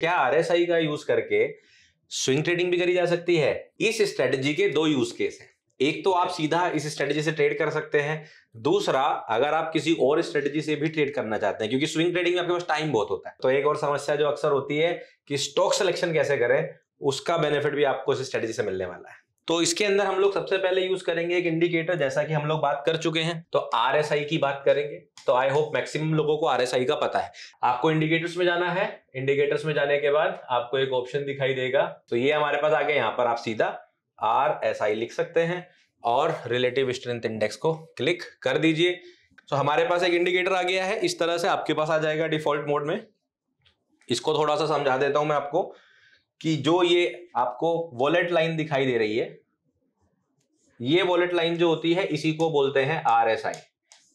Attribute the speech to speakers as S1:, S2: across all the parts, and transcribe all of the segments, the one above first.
S1: क्या आरएसआई का यूज करके स्विंग ट्रेडिंग भी करी जा सकती है? इस स्ट्रेटजी के दो यूज केस हैं। एक तो आप सीधा इस स्ट्रेटजी से ट्रेड कर सकते हैं, दूसरा अगर आप किसी और स्ट्रेटजी से भी ट्रेड करना चाहते हैं, क्योंकि स्विंग ट्रेडिंग में आपके पास टाइम बहुत होता है। तो एक और समस्या जो अक्सर होती है कि स्टॉक सिलेक्शन कैसे करें, उसका बेनिफिट भी आपको इस स्ट्रेटजी से मिलने वाला है। तो इसके अंदर हम लोग सबसे पहले यूज करेंगे एक इंडिकेटर, जैसा कि हम लोग बात कर चुके हैं, तो आरएसआई की बात करेंगे। तो आई होप मैक्सिमम लोगों को आरएसआई का पता है। आपको इंडिकेटर्स में जाना है, इंडिकेटर्स में जाने के बाद आपको एक ऑप्शन दिखाई देगा, तो ये हमारे पास आ गया। यहाँ पर आप सीधा आरएसआई लिख सकते हैं और रिलेटिव स्ट्रेंथ इंडेक्स को क्लिक कर दीजिए। तो हमारे पास एक इंडिकेटर आ गया है, इस तरह से आपके पास आ जाएगा डिफॉल्ट मोड में। इसको थोड़ा सा समझा देता हूं मैं आपको कि जो ये आपको वॉलेट लाइन दिखाई दे रही है, ये वॉलेट लाइन जो होती है इसी को बोलते हैं आरएसआई,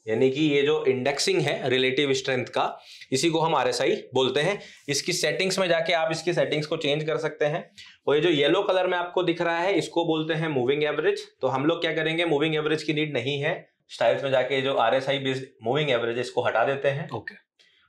S1: यानी कि ये जो इंडेक्सिंग है रिलेटिव स्ट्रेंथ का, इसी को हम आरएसआई बोलते हैं। इसकी सेटिंग्स में जाके आप इसकी सेटिंग्स को चेंज कर सकते हैं। और ये जो येलो कलर में आपको दिख रहा है, इसको बोलते हैं मूविंग एवरेज। तो हम लोग क्या करेंगे, मूविंग एवरेज की नीड नहीं है, स्टाइल्स में जाके जो आरएसआई बेस्ड मूविंग एवरेज इसको हटा देते हैं।
S2: ओके।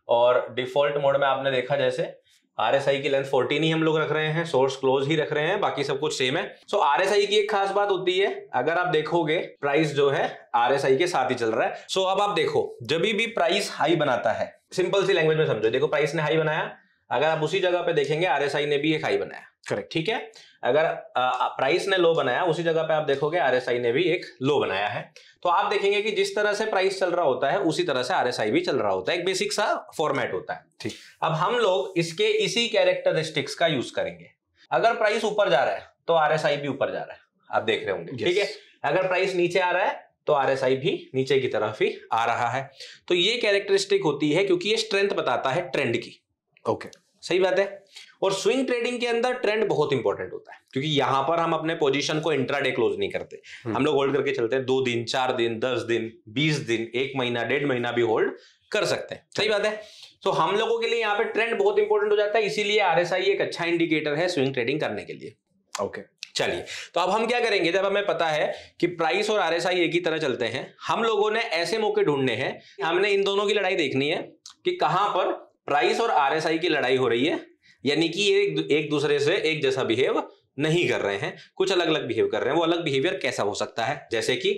S1: और डिफॉल्ट मोड में आपने देखा जैसे आरएसआई की लेंथ 14 ही हम लोग रख रहे हैं, सोर्स क्लोज ही रख रहे हैं, बाकी सब कुछ सेम है। सो आरएसआई की एक खास बात होती है, अगर आप देखोगे प्राइस जो है आरएसआई के साथ ही चल रहा है। सो अब आप देखो, जब भी प्राइस हाई बनाता है, सिंपल सी लैंग्वेज में समझो, देखो प्राइस ने हाई बनाया, अगर आप उसी जगह पे देखेंगे आरएसआई ने भी एक हाई बनाया,
S2: करेक्ट,
S1: ठीक है। अगर प्राइस ने लो बनाया, उसी जगह पे आप देखोगे आरएसआई ने भी एक लो बनाया है। तो आप देखेंगे कि जिस तरह से प्राइस चल रहा होता है उसी तरह से आरएसआई भी चल रहा होता है, एक बेसिक सा फॉर्मेट होता है, ठीक। अब हम लोग इसके इसी कैरेक्टरिस्टिक्स का यूज करेंगे। अगर प्राइस ऊपर जा रहा है तो आरएसआई भी ऊपर जा रहा है, आप देख रहे होंगे, ठीक है। अगर प्राइस नीचे आ रहा है तो आरएसआई भी नीचे की तरफ ही आ रहा है। तो ये कैरेक्टरिस्टिक होती है क्योंकि ये स्ट्रेंथ बताता है ट्रेंड की।
S2: ओके,
S1: सही बात है। और स्विंग ट्रेडिंग के अंदर ट्रेंड बहुत इंपॉर्टेंट होता है, क्योंकि यहां पर हम अपने पोजीशन को इंट्राडे क्लोज नहीं करते, हम लोग होल्ड करके चलते हैं। 2 दिन, 4 दिन, 10 दिन, 20 दिन, 1 महीना, 1.5 महीना भी होल्ड कर सकते हैं। सही बात है। तो हम लोगों के लिए यहाँ पे ट्रेंड बहुत इंपॉर्टेंट हो जाता है, इसीलिए आरएसआई एक अच्छा इंडिकेटर है स्विंग ट्रेडिंग करने के लिए।
S2: ओके,
S1: चलिए, तो अब हम क्या करेंगे, जब हमें पता है कि प्राइस और आरएसआई एक ही तरह चलते हैं, हम लोगों ने ऐसे मौके ढूंढने हैं, हमने इन दोनों की लड़ाई देखनी है कि कहां पर प्राइस और आरएसआई की लड़ाई हो रही है, यानी कि ये एक दूसरे से एक जैसा बिहेव नहीं कर रहे हैं, कुछ अलग अलग बिहेव कर रहे हैं। वो अलग बिहेवियर कैसा हो सकता है, जैसे कि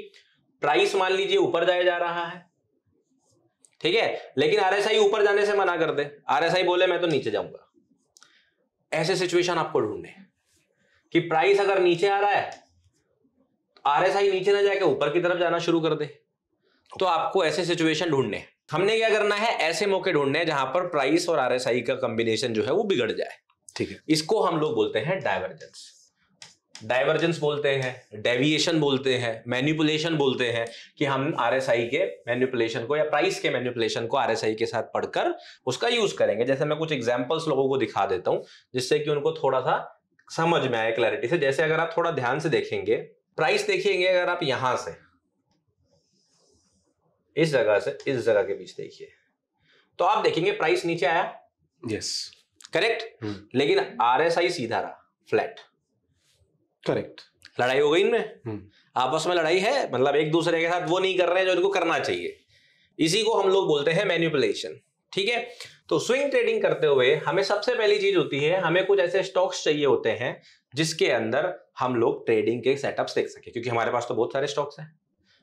S1: प्राइस मान लीजिए ऊपर जाया जा रहा है, ठीक है, लेकिन आरएसआई ऊपर जाने से मना कर दे, आरएसआई बोले मैं तो नीचे जाऊंगा। ऐसे सिचुएशन आपको ढूंढने कि प्राइस अगर नीचे आ रहा है, आरएसआई नीचे ना जाके ऊपर की तरफ जाना शुरू कर दे, तो आपको ऐसे सिचुएशन ढूंढने। हमने क्या करना है, ऐसे मौके ढूंढने हैं जहां पर प्राइस और आरएसआई का कॉम्बिनेशन जो है वो बिगड़ जाए,
S2: ठीक है।
S1: इसको हम लोग बोलते हैं डाइवर्जेंस। डाइवर्जेंस बोलते हैं, डेविएशन बोलते हैं, मैनिपुलेशन बोलते हैं, कि हम आरएसआई के मैनिपुलेशन को या प्राइस के मैनिपुलेशन को आरएसआई के साथ पढ़कर उसका यूज करेंगे। जैसे मैं कुछ एग्जांपल्स लोगों को दिखा देता हूं, जिससे कि उनको थोड़ा सा समझ में आए क्लैरिटी से। जैसे अगर आप थोड़ा ध्यान से देखेंगे, प्राइस देखेंगे, अगर आप यहां से इस जगह से इस जगह के बीच देखिए, तो आप देखेंगे प्राइस नीचे आया,
S2: यस,
S1: करेक्ट, लेकिन आरएसआई सीधा रहा, फ्लैट,
S2: करेक्ट।
S1: लड़ाई हो गई इनमें, आपस में लड़ाई है, मतलब एक दूसरे के साथ वो नहीं कर रहे हैं जो इनको करना चाहिए। इसी को हम लोग बोलते हैं मैनिपुलेशन, ठीक है। तो स्विंग ट्रेडिंग करते हुए हमें सबसे पहली चीज होती है, हमें कुछ ऐसे स्टॉक्स चाहिए होते हैं जिसके अंदर हम लोग ट्रेडिंग के सेटअप्स देख सके, क्योंकि हमारे पास तो बहुत सारे स्टॉक्स हैं।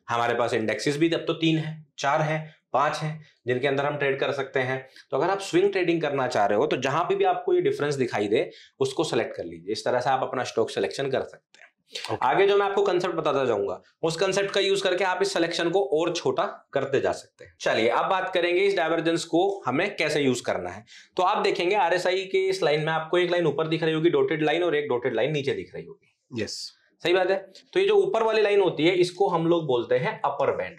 S1: हमारे पास इंडेक्सेस भी अब तो 3 हैं, 4 हैं, 5 हैं, जिनके अंदर हम ट्रेड कर सकते हैं। तो अगर आप स्विंग ट्रेडिंग करना चाह रहे हो तो जहां पे भी आपको ये डिफरेंस दिखाई दे उसको सेलेक्ट कर लीजिए। इस तरह से आप अपना स्टॉक सिलेक्शन कर सकते हैं। आगे जो मैं आपको कंसेप्ट बताता जाऊंगा, उस कंसेप्ट का यूज करके आप इस सिलेक्शन को और छोटा करते जा सकते हैं। चलिए, अब बात करेंगे इस डाइवर्जेंस को हमें कैसे यूज करना है। तो आप देखेंगे आरएसआई के इस लाइन में आपको एक लाइन ऊपर दिख रही होगी, डॉटेड लाइन, और एक डॉटेड लाइन नीचे दिख रही होगी।
S2: यस,
S1: सही बात है। तो ये जो ऊपर वाली लाइन होती है इसको हम लोग बोलते हैं अपर बैंड,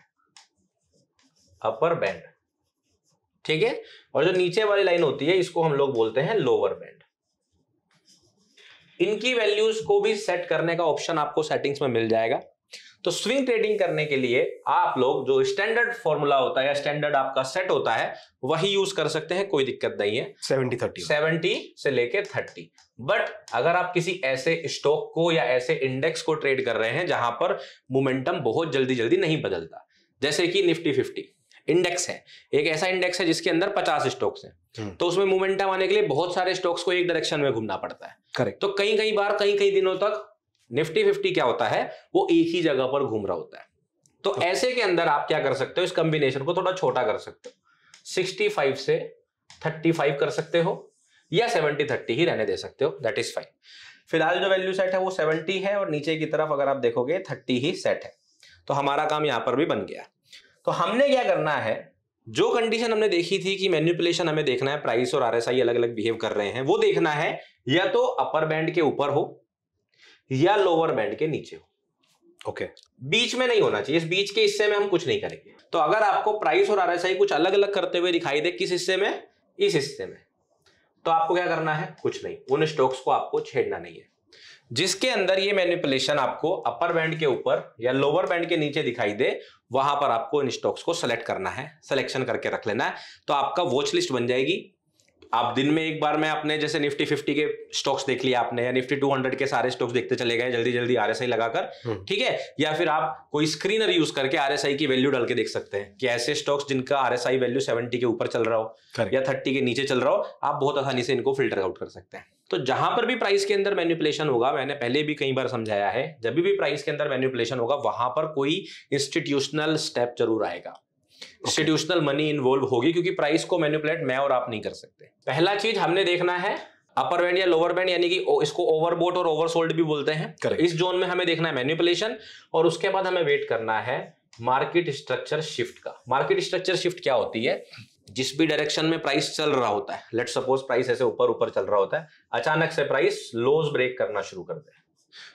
S1: अपर बैंड, ठीक है। और जो नीचे वाली लाइन होती है इसको हम लोग बोलते हैं लोअर बैंड। इनकी वैल्यूज को भी सेट करने का ऑप्शन आपको सेटिंग्स में मिल जाएगा। तो स्विंग ट्रेडिंग करने के लिए आप लोग जो स्टैंडर्ड फॉर्मूला होता है या स्टैंडर्ड आपका सेट होता है वही यूज कर सकते हैं, कोई दिक्कत नहीं है। 70 से लेके 30। बट अगर आप किसी ऐसे स्टॉक को या ऐसे इंडेक्स को ट्रेड कर रहे हैं जहां पर मोमेंटम बहुत जल्दी जल्दी नहीं बदलता, जैसे कि निफ्टी 50, इंडेक्स है, एक ऐसा इंडेक्स है जिसके अंदर 50 स्टॉक्स हैं, तो उसमें मोमेंटम आने के लिए बहुत सारे स्टॉक्स को एक डायरेक्शन में घूमना पड़ता है।
S2: करेक्ट।
S1: तो कई बार कई दिनों तक निफ्टी 50 क्या होता है, वो एक ही जगह पर घूम रहा होता है। तो ऐसे के अंदर आप क्या कर सकते हो, इस कॉम्बिनेशन को थोड़ा छोटा कर सकते हो, 65 से 35 कर सकते हो, या 70-30 ही रहने दे सकते हो, दैट इज फाइन। फिलहाल जो वैल्यू सेट है वो 70 है और नीचे की तरफ अगर आप देखोगे 30 ही सेट है, तो हमारा काम यहां पर भी बन गया। तो हमने क्या करना है, जो कंडीशन हमने देखी थी कि मैनिपुलेशन हमें देखना है, प्राइस और आरएसआई अलग अलग बिहेव कर रहे हैं, वो देखना है या तो अपर बैंड के ऊपर हो या लोअर बैंड के नीचे हो।
S2: ओके,
S1: बीच में नहीं होना चाहिए, इस बीच के हिस्से में हम कुछ नहीं करेंगे। तो अगर आपको प्राइस और आरएसआई कुछ अलग अलग करते हुए दिखाई दे, किस हिस्से में, इस हिस्से में, तो आपको क्या करना है, कुछ नहीं, उन स्टॉक्स को आपको छेड़ना नहीं है। जिसके अंदर ये मैनिपुलेशन आपको अपर बैंड के ऊपर या लोअर बैंड के नीचे दिखाई दे, वहां पर आपको इन स्टॉक्स को सेलेक्ट करना है, सिलेक्शन करके रख लेना है, तो आपका वॉच लिस्ट बन जाएगी। आप दिन में एक बार में आपने जैसे निफ्टी 50 के स्टॉक्स देख लिया आपने, या निफ्टी 200 के सारे स्टॉक्स देखते चले गए जल्दी जल्दी आरएसआई लगाकर, ठीक है। या फिर आप कोई स्क्रीनर यूज करके आरएसआई की वैल्यू डाल के देख सकते हैं कि ऐसे स्टॉक्स जिनका आरएसआई वैल्यू 70 के ऊपर चल रहा हो या 30 के नीचे चल रहा हो, आप बहुत आसानी से इनको फिल्टर आउट कर सकते हैं। तो जहां पर भी प्राइस के अंदर मैनिपुलेशन होगा, मैंने पहले भी कई बार समझाया है, जब भी प्राइस के अंदर मैनिपुलेशन होगा वहां पर कोई इंस्टीट्यूशनल स्टेप जरूर आएगा, इंस्टीट्यूशनल मनी इन्वॉल्व होगी, क्योंकि प्राइस को मैनिपुलेट मैं और आप नहीं कर सकते। पहला चीज हमने देखना है अपर बैंड या लोअर बैंड, यानी कि इसको ओवरबोट और ओवरसोल्ड भी बोलते हैं।
S2: Correct.
S1: इस जोन में हमें देखना है मैनिपुलेशन, और उसके बाद हमें वेट करना है मार्केट स्ट्रक्चर शिफ्ट का। मार्केट स्ट्रक्चर शिफ्ट क्या होती है, जिस भी डायरेक्शन में प्राइस चल रहा होता है, लेट्स सपोज प्राइस ऐसे ऊपर ऊपर चल रहा होता है, अचानक से प्राइस लोज ब्रेक करना शुरू कर दे,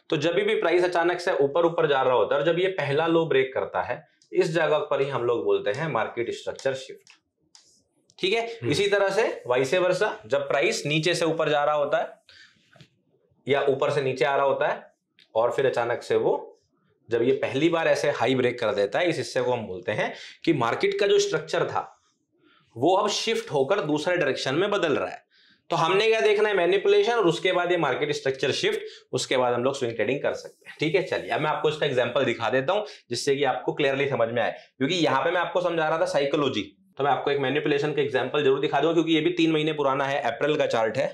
S1: तो जब भी प्राइस अचानक से ऊपर ऊपर जा रहा होता है और जब ये पहला लो ब्रेक करता है, इस जगह पर ही हम लोग बोलते हैं मार्केट स्ट्रक्चर शिफ्ट, ठीक है। इसी तरह से वाइसे वर्सा, जब प्राइस नीचे से ऊपर जा रहा होता है या ऊपर से नीचे आ रहा होता है और फिर अचानक से वो जब ये पहली बार ऐसे हाई ब्रेक कर देता है, इस हिस्से को हम बोलते हैं कि मार्केट का जो स्ट्रक्चर था वो अब शिफ्ट होकर दूसरे डायरेक्शन में बदल रहा है। तो हमने क्या देखना है, मैनिपुलेशन, और उसके बाद ये मार्केट स्ट्रक्चर शिफ्ट, उसके बाद हम लोग स्विंग ट्रेडिंग कर सकते हैं, ठीक है। चलिए अब मैं आपको इसका एग्जांपल दिखा देता हूं जिससे कि आपको क्लियरली समझ में आए, क्योंकि यहाँ पे मैं आपको समझा रहा था साइकोलॉजी, तो मैं आपको एक मैनिपुलेशन का एग्जांपल जरूर दिखा दूंगा, क्योंकि ये भी 3 महीने पुराना है, अप्रैल का चार्ट है।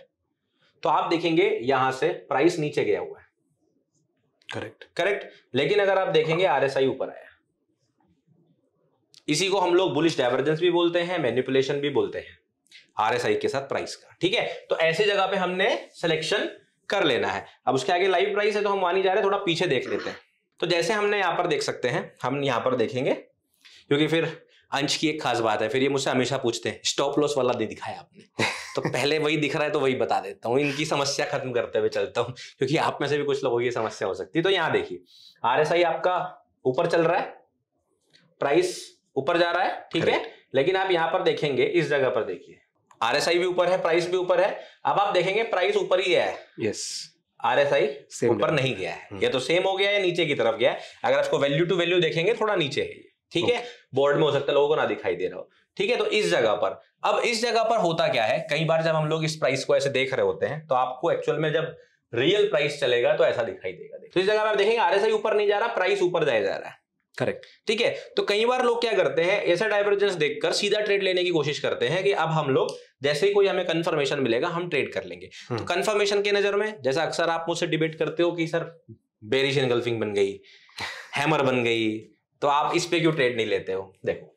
S1: तो आप देखेंगे यहां से प्राइस नीचे गया हुआ है, करेक्ट, लेकिन अगर आप देखेंगे आरएसआई ऊपर आया, इसी को हम लोग बुलिश डाइवर्जेंस भी बोलते हैं, मैनिपुलेशन भी बोलते हैं, आरएसआई के साथ प्राइस का, ठीक है। तो ऐसी जगह पे हमने सिलेक्शन कर लेना है। अब उसके आगे लाइव प्राइस है तो हम वहां नहीं जा रहे, थोड़ा पीछे देख लेते हैं। तो जैसे हमने यहां पर देख सकते हैं, हम यहां पर देखेंगे, क्योंकि फिर अंश की एक खास बात है, फिर ये मुझसे हमेशा पूछते हैं स्टॉप लॉस वाला नहीं दिखाया आपने, तो पहले वही दिख रहा है तो वही बता देता हूँ, इनकी समस्या खत्म करते हुए चलता हूँ, क्योंकि आप में से भी कुछ लोगों की समस्या हो सकती है। तो यहाँ देखिए आरएसआई आपका ऊपर चल रहा है, प्राइस ऊपर जा रहा है, ठीक है, लेकिन आप यहां पर देखेंगे, इस जगह पर देखिए आरएसआई भी ऊपर है, प्राइस भी ऊपर है। अब आप देखेंगे प्राइस ऊपर ही गया है,
S2: यस,
S1: आरएसआई ऊपर नहीं गया है, या तो सेम हो गया है या नीचे की तरफ गया है। अगर आपको वैल्यू टू वैल्यू देखेंगे थोड़ा नीचे है, ठीक है, बोर्ड में हो सकता है लोगों को ना दिखाई दे रहा हो, ठीक है। तो इस जगह पर, अब इस जगह पर होता क्या है, कई बार जब हम लोग इस प्राइस को ऐसे देख रहे होते हैं तो आपको एक्चुअल में जब रियल प्राइस चलेगा तो ऐसा दिखाई देगा। तो इस जगह पर आप देखेंगे आरएसआई ऊपर नहीं जा रहा, प्राइस ऊपर जा रहा है,
S2: करेक्ट,
S1: ठीक है। तो कई बार लोग क्या करते हैं, ऐसा डाइवर्जेंस देखकर सीधा ट्रेड लेने की कोशिश करते हैं कि अब हम लोग जैसे ही कोई हमें कंफर्मेशन मिलेगा हम ट्रेड कर लेंगे। तो कंफर्मेशन के नजर में, जैसा अक्सर आप मुझसे डिबेट करते हो कि सर बेरिश एनगल्फिंग बन गई, हैमर बन गई, तो आप इस पे क्यों ट्रेड नहीं लेते हो। देखो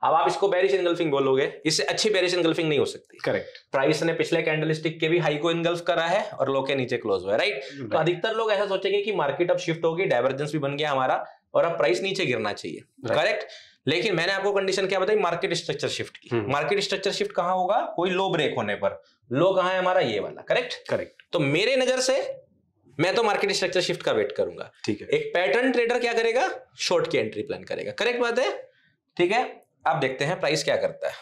S1: अब आप इसको बेरिश एनगल्फिंग बोलोगे, इससे अच्छी बेरिश एनगल्फिंग नहीं हो सकती,
S2: करेक्ट।
S1: प्राइस ने पिछले कैंडलस्टिक के भी हाई को इनगल्फ करा है और लो के नीचे क्लोज हुआ है, राइट। तो अधिकतर लोग ऐसा सोचेंगे कि मार्केट अब शिफ्ट होगी, डाइवर्जेंस भी बन गया हमारा और अब प्राइस नीचे गिरना चाहिए, करेक्ट। लेकिन मैंने आपको कंडीशन क्या बताई, मार्केट स्ट्रक्चर शिफ्ट की। मार्केट स्ट्रक्चर शिफ्ट कहां होगा, कोई लो ब्रेक होने पर। लो कहां है हमारा, ये वाला, करेक्ट। तो मेरे नजर से मैं तो मार्केट स्ट्रक्चर शिफ्ट का वेट करूंगा,
S2: ठीक है।
S1: एक पैटर्न ट्रेडर क्या करेगा, शॉर्ट की एंट्री प्लान करेगा, करेक्ट बात है, ठीक है। अब देखते हैं प्राइस क्या करता है।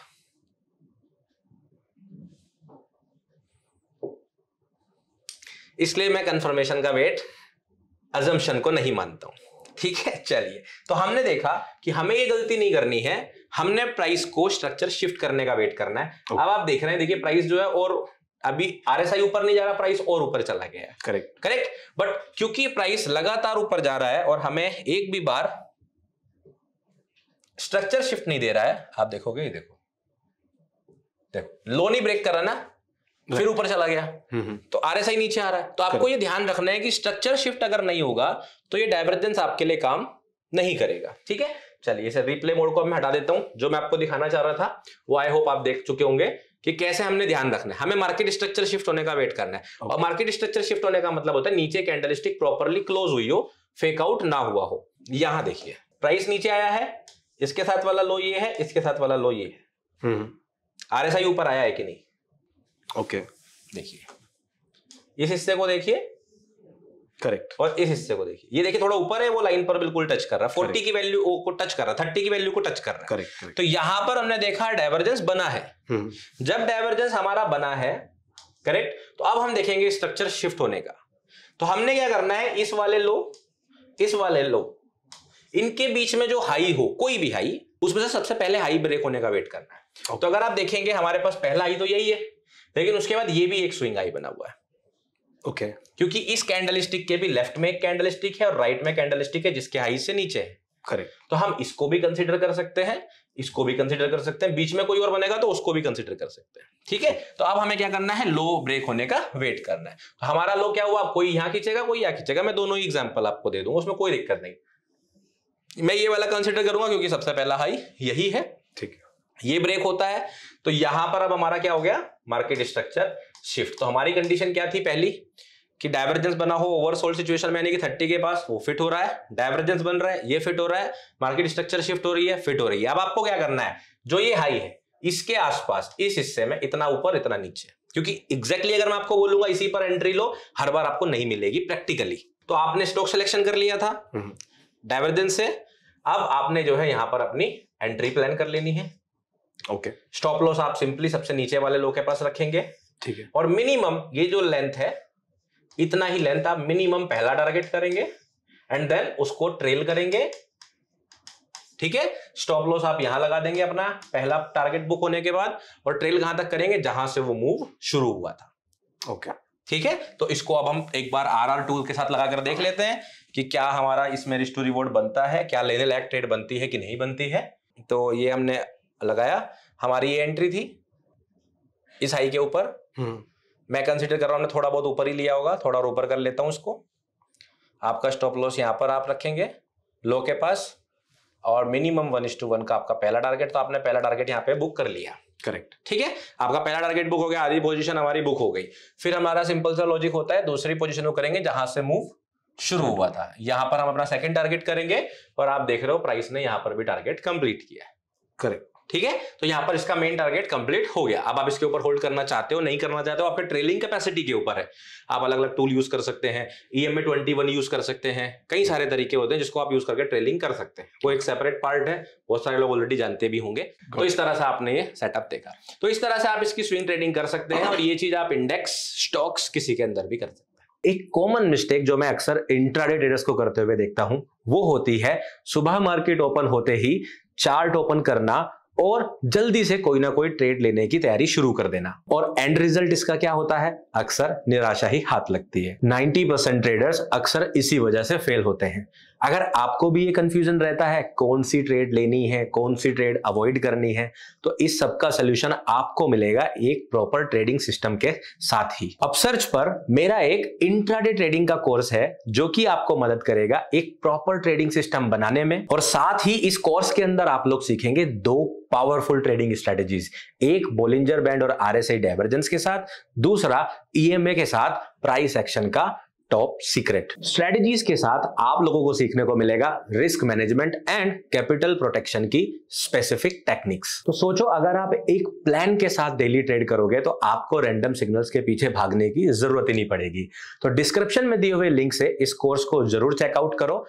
S1: इसलिए मैं कंफर्मेशन का वेट अजम्पशन को नहीं मानता हूं, ठीक है। चलिए, तो हमने देखा कि हमें ये गलती नहीं करनी है, हमने प्राइस को स्ट्रक्चर शिफ्ट करने का वेट करना है। अब आप देख रहे हैं, देखिए प्राइस जो है, और अभी आरएसआई ऊपर नहीं जा रहा, प्राइस और ऊपर चला गया है, करेक्ट। बट क्योंकि प्राइस लगातार ऊपर जा रहा है और हमें एक भी बार स्ट्रक्चर शिफ्ट नहीं दे रहा है, आप देखोगे, ये देखो लो नहीं ब्रेक कर रहा ना, फिर ऊपर चला गया, तो आरएसआई नीचे आ रहा है। तो आपको ये ध्यान रखना है कि स्ट्रक्चर शिफ्ट अगर नहीं होगा तो ये डाइवर्जेंस आपके लिए काम नहीं करेगा। ठीक है, चलिए इसे रिप्ले मोड को मैं हटा देता हूं। जो मैं आपको दिखाना चाह रहा था वो आई होप आप देख चुके होंगे कि कैसे हमने ध्यान रखना है। हमें मार्केट स्ट्रक्चर शिफ्ट होने का वेट करना है। और मार्केट स्ट्रक्चर शिफ्ट होने का मतलब होता है नीचे कैंडलस्टिक प्रॉपर्ली क्लोज हुई हो, फेक आउट ना हुआ हो। यहां देखिए प्राइस नीचे आया है, इसके साथ वाला लो ये है, इसके साथ वाला लो ये है। आरएसआई ऊपर आया है कि नहीं?
S2: ओके,
S1: देखिए इस हिस्से को देखिए,
S2: करेक्ट,
S1: और इस हिस्से को देखिए, ये देखिए थोड़ा ऊपर है, वो लाइन पर बिल्कुल टच कर रहा है, 40 की वैल्यू को टच कर रहा है, 30 की वैल्यू को टच कर रहा है।
S2: करेक्ट।
S1: तो यहां पर हमने देखा डाइवर्जेंस बना है। जब डाइवर्जेंस हमारा बना है, करेक्ट, तो अब हम देखेंगे स्ट्रक्चर शिफ्ट होने का। तो हमने क्या करना है, इस वाले लो, इस वाले लो, इनके बीच में जो हाई हो, कोई भी हाई, उसमें से सबसे पहले हाई ब्रेक होने का वेट करना है। तो अगर आप देखेंगे हमारे पास पहला हाई तो यही है, लेकिन उसके बाद ये भी एक स्विंग हाई बना हुआ है।
S2: ओके,
S1: क्योंकि इस कैंडलस्टिक के भी लेफ्ट में एक कैंडलस्टिक है और राइट में कैंडलस्टिक है जिसके हाई से नीचे है।
S2: करेक्ट।
S1: तो हम इसको भी कंसीडर कर सकते हैं, इसको भी कंसीडर कर सकते हैं, बीच में कोई और बनेगा तो उसको भी कंसीडर कर सकते हैं। ठीक है, तो अब हमें क्या करना है, लो ब्रेक होने का वेट करना है। तो हमारा लो क्या हुआ, कोई यहां खींचेगा कोई यहां खींचेगा, मैं दोनों ही एग्जांपल आपको दे दूंगा, उसमें कोई दिक्कत नहीं। मैं ये वाला कंसीडर करूंगा क्योंकि सबसे पहला हाई यही है।
S2: ठीक है,
S1: ये ब्रेक होता है तो यहां पर अब हमारा क्या हो गया, मार्केट स्ट्रक्चर शिफ्ट। तो हमारी कंडीशन क्या थी पहली, कि डाइवर्जेंस बना हो ओवरसोल्ड सिचुएशन में, यानी कि 30 के पास, वो फिट हो रहा है, डाइवर्जेंस बन रहा है, ये फिट हो रहा है, मार्केट स्ट्रक्चर शिफ्ट हो रही है, फिट हो रही है। अब आपको क्या करना है, जो ये हाई है इसके आसपास, इस हिस्से में इतना ऊपर इतना नीचे, क्योंकि एग्जैक्टली अगर मैं आपको बोलूंगा इसी पर एंट्री लो, हर बार आपको नहीं मिलेगी प्रैक्टिकली। तो आपने स्टॉक सिलेक्शन कर लिया था डाइवर्जेंस से, अब आपने जो है यहां पर अपनी एंट्री प्लान कर लेनी है।
S2: ओके,
S1: स्टॉप लॉस आप सिंपली सबसे नीचे वाले लो के पास रखेंगे।
S2: ठीक है,
S1: और मिनिमम ये जो लेंथ है, इतना ही लेंथ आप मिनिमम पहला टारगेट करेंगे एंड देन उसको ट्रेल करेंगे। ठीक है, स्टॉप लॉस आप यहां लगा देंगे अपना पहला टारगेट बुक होने के बाद, और ट्रेल कहां तक करेंगे, जहां से वो मूव शुरू हुआ था।
S2: ओके,
S1: ठीक है, तो इसको अब हम एक बार आरआर टूल के साथ लगाकर देख लेते हैं कि क्या हमारा इसमें रिस्क टू रिवॉर्ड बनता है, क्या लेने लायक ट्रेड बनती है कि नहीं बनती है। तो ये हमने लगाया, हमारी ये एंट्री थी इस हाई के ऊपर। मैं कंसीडर कर रहा हूं हमने थोड़ा बहुत ऊपर ही लिया होगा, थोड़ा और ऊपर कर लेता हूं इसको। आपका स्टॉप लॉस यहां पर आप रखेंगे लो के पास, और मिनिमम 1:1 का आपका पहला टारगेट, तो आपने पहला टारगेट यहां पे बुक कर लिया।
S2: करेक्ट,
S1: ठीक है, आपका पहला टारगेट बुक हो गया, आधी पोजीशन हमारी बुक हो गई। फिर हमारा सिंपल सा लॉजिक होता है, दूसरी पोजीशन को करेंगे जहां से मूव शुरू हुआ था। यहां पर हम अपना सेकंड टारगेट करेंगे, और आप देख रहे हो प्राइस ने यहां पर भी टारगेट कंप्लीट किया है।
S2: करेक्ट,
S1: ठीक है, तो यहां पर इसका मेन टारगेट कंप्लीट हो गया। अब आप इसके ऊपर होल्ड करना चाहते हो नहीं करना चाहते हो, आपके ट्रेलिंग कैपेसिटी के ऊपर है। आप अलग अलग टूल यूज कर सकते हैं, EMA 21 यूज कर सकते हैं, कई सारे तरीके होते हैं जिसको आप यूज करके ट्रेलिंग कर सकते हैं। वो एक सेपरेट पार्ट है, बहुत सारे लोग ऑलरेडी जानते भी होंगे। तो इस तरह से आपने ये सेटअप देखा, तो इस तरह से आप इसकी स्विंग ट्रेडिंग कर सकते हैं, और ये चीज आप इंडेक्स स्टॉक्स किसी के अंदर भी कर सकते हैं। एक कॉमन मिस्टेक जो मैं अक्सर इंट्राडे ट्रेडर्स को करते हुए देखता हूं, वो होती है सुबह मार्केट ओपन होते ही चार्ट ओपन करना और जल्दी से कोई ना कोई ट्रेड लेने की तैयारी शुरू कर देना। और एंड रिजल्ट इसका क्या होता है, अक्सर निराशा ही हाथ लगती है। 90% ट्रेडर्स अक्सर इसी वजह से फेल होते हैं। अगर आपको भी ये कंफ्यूजन रहता है कौन सी ट्रेड लेनी है, कौन सी ट्रेड अवॉइड करनी है, तो इस सब का सोल्यूशन आपको मिलेगा एक प्रॉपर ट्रेडिंग सिस्टम के साथ ही। अपसर्च पर मेरा एक इंट्राडे ट्रेडिंग का कोर्स है जो कि आपको मदद करेगा एक प्रॉपर ट्रेडिंग सिस्टम बनाने में, और साथ ही इस कोर्स के अंदर आप लोग सीखेंगे 2 पावरफुल ट्रेडिंग स्ट्रेटेजीज, एक बोलिंजर बैंड और RSI डाइवर्जेंस के साथ, दूसरा EMA के साथ प्राइस एक्शन का टॉप सीक्रेट। स्ट्रेटजीज के साथ आप लोगों को सीखने को मिलेगा risk management and capital protection की स्पेसिफिक टेक्निक्स। तो सोचो अगर आप एक प्लान के साथ डेली ट्रेड करोगे तो आपको रैंडम सिग्नल्स के पीछे भागने की जरूरत ही नहीं पड़ेगी। तो डिस्क्रिप्शन में दिए हुए लिंक से इस कोर्स को जरूर चेकआउट करो